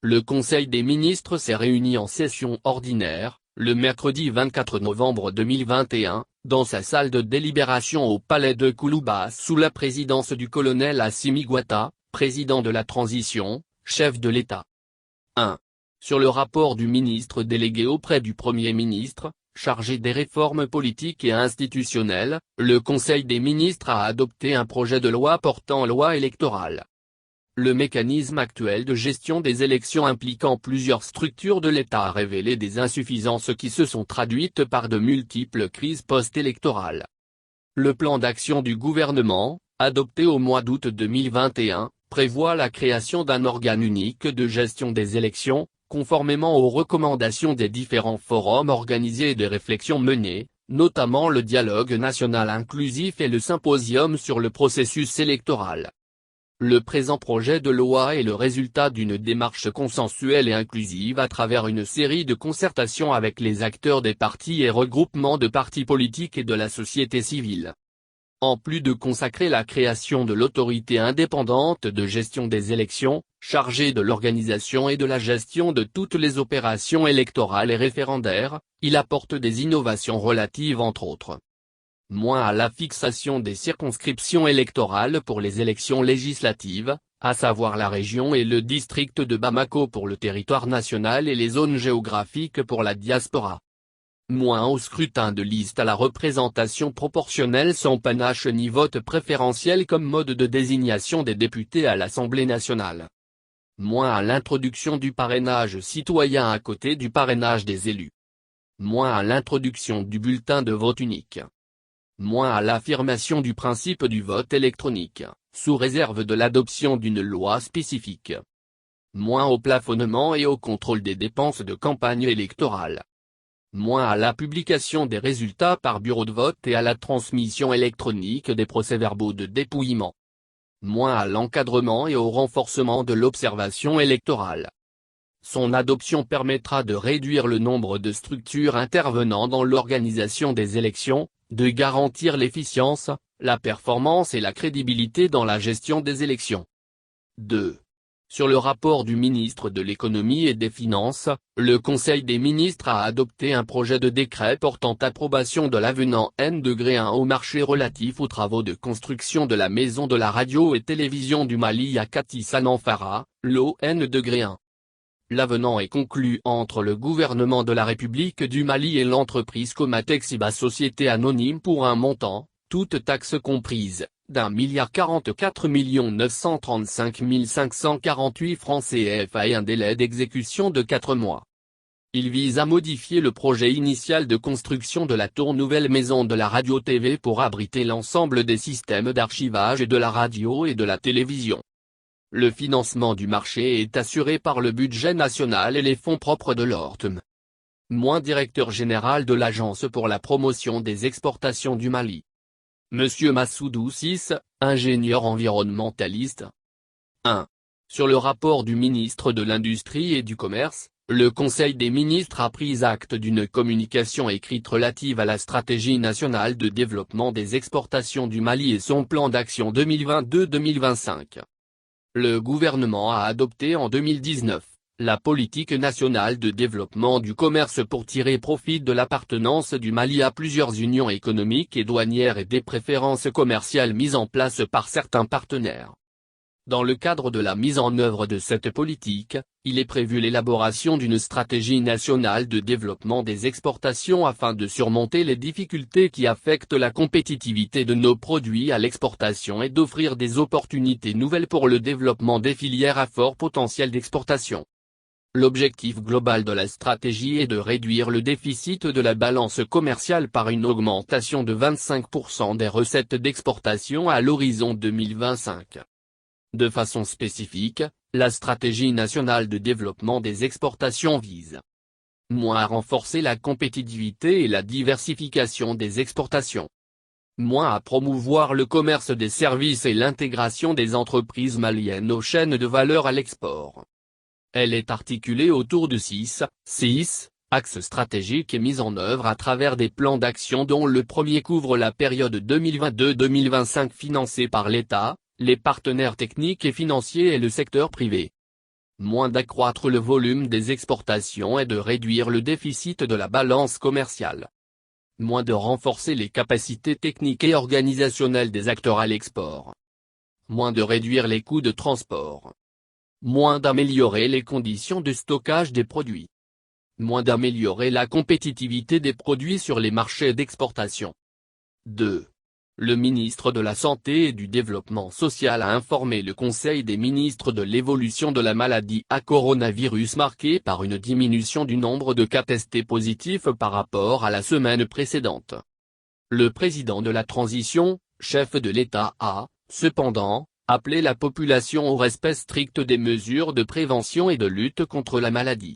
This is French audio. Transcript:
le Conseil des ministres s'est réuni en session ordinaire, le mercredi 24 novembre 2021, dans sa salle de délibération au palais de Kouloubas sous la présidence du colonel Assimi Goïta, président de la transition, chef de l'État. 1. Sur le rapport du ministre délégué auprès du Premier ministre, chargé des réformes politiques et institutionnelles, le Conseil des ministres a adopté un projet de loi portant loi électorale. Le mécanisme actuel de gestion des élections impliquant plusieurs structures de l'État a révélé des insuffisances qui se sont traduites par de multiples crises post-électorales. Le plan d'action du gouvernement, adopté au mois d'août 2021, prévoit la création d'un organe unique de gestion des élections, conformément aux recommandations des différents forums organisés et des réflexions menées, notamment le dialogue national inclusif et le symposium sur le processus électoral. Le présent projet de loi est le résultat d'une démarche consensuelle et inclusive à travers une série de concertations avec les acteurs des partis et regroupements de partis politiques et de la société civile. En plus de consacrer la création de l'autorité indépendante de gestion des élections, chargée de l'organisation et de la gestion de toutes les opérations électorales et référendaires, il apporte des innovations relatives entre autres. Moins à la fixation des circonscriptions électorales pour les élections législatives, à savoir la région et le district de Bamako pour le territoire national et les zones géographiques pour la diaspora. Moins au scrutin de liste à la représentation proportionnelle sans panache ni vote préférentiel comme mode de désignation des députés à l'Assemblée nationale. Moins à l'introduction du parrainage citoyen à côté du parrainage des élus. Moins à l'introduction du bulletin de vote unique. Moins à l'affirmation du principe du vote électronique, sous réserve de l'adoption d'une loi spécifique. Moins au plafonnement et au contrôle des dépenses de campagne électorale. Moins à la publication des résultats par bureau de vote et à la transmission électronique des procès-verbaux de dépouillement. Moins à l'encadrement et au renforcement de l'observation électorale. Son adoption permettra de réduire le nombre de structures intervenant dans l'organisation des élections, de garantir l'efficience, la performance et la crédibilité dans la gestion des élections. 2. Sur le rapport du ministre de l'Économie et des Finances, le Conseil des ministres a adopté un projet de décret portant approbation de l'avenant N-1 au marché relatif aux travaux de construction de la Maison de la radio et télévision du Mali à Kati Sananfara, l'eau N-1. L'avenant est conclu entre le gouvernement de la République du Mali et l'entreprise Comatexiba Société Anonyme pour un montant, toutes taxes comprises, d'1,44 935 548 francs CFA et un délai d'exécution de 4 mois. Il vise à modifier le projet initial de construction de la tour nouvelle maison de la radio-TV pour abriter l'ensemble des systèmes d'archivage de la radio et de la télévision. Le financement du marché est assuré par le budget national et les fonds propres de l'ORTM. Moins directeur général de l'Agence pour la promotion des exportations du Mali. Monsieur Massoudou 6, ingénieur environnementaliste. 1. Sur le rapport du ministre de l'Industrie et du Commerce, le Conseil des ministres a pris acte d'une communication écrite relative à la stratégie nationale de développement des exportations du Mali et son plan d'action 2022-2025. Le gouvernement a adopté en 2019, la politique nationale de développement du commerce pour tirer profit de l'appartenance du Mali à plusieurs unions économiques et douanières et des préférences commerciales mises en place par certains partenaires. Dans le cadre de la mise en œuvre de cette politique, il est prévu l'élaboration d'une stratégie nationale de développement des exportations afin de surmonter les difficultés qui affectent la compétitivité de nos produits à l'exportation et d'offrir des opportunités nouvelles pour le développement des filières à fort potentiel d'exportation. L'objectif global de la stratégie est de réduire le déficit de la balance commerciale par une augmentation de 25% des recettes d'exportation à l'horizon 2025. De façon spécifique, la stratégie nationale de développement des exportations vise à renforcer la compétitivité et la diversification des exportations, à promouvoir le commerce des services et l'intégration des entreprises maliennes aux chaînes de valeur à l'export. Elle est articulée autour de 6 axes stratégiques et mis en œuvre à travers des plans d'action dont le premier couvre la période 2022-2025 financé par l'État, les partenaires techniques et financiers et le secteur privé. moins d'accroître le volume des exportations et de réduire le déficit de la balance commerciale. Moins de renforcer les capacités techniques et organisationnelles des acteurs à l'export. Moins de réduire les coûts de transport. Moins d'améliorer les conditions de stockage des produits. Moins d'améliorer la compétitivité des produits sur les marchés d'exportation. 2. Le ministre de la Santé et du Développement social a informé le Conseil des ministres de l'évolution de la maladie à coronavirus marquée par une diminution du nombre de cas testés positifs par rapport à la semaine précédente. Le président de la transition, chef de l'État a, cependant, appelé la population au respect strict des mesures de prévention et de lutte contre la maladie.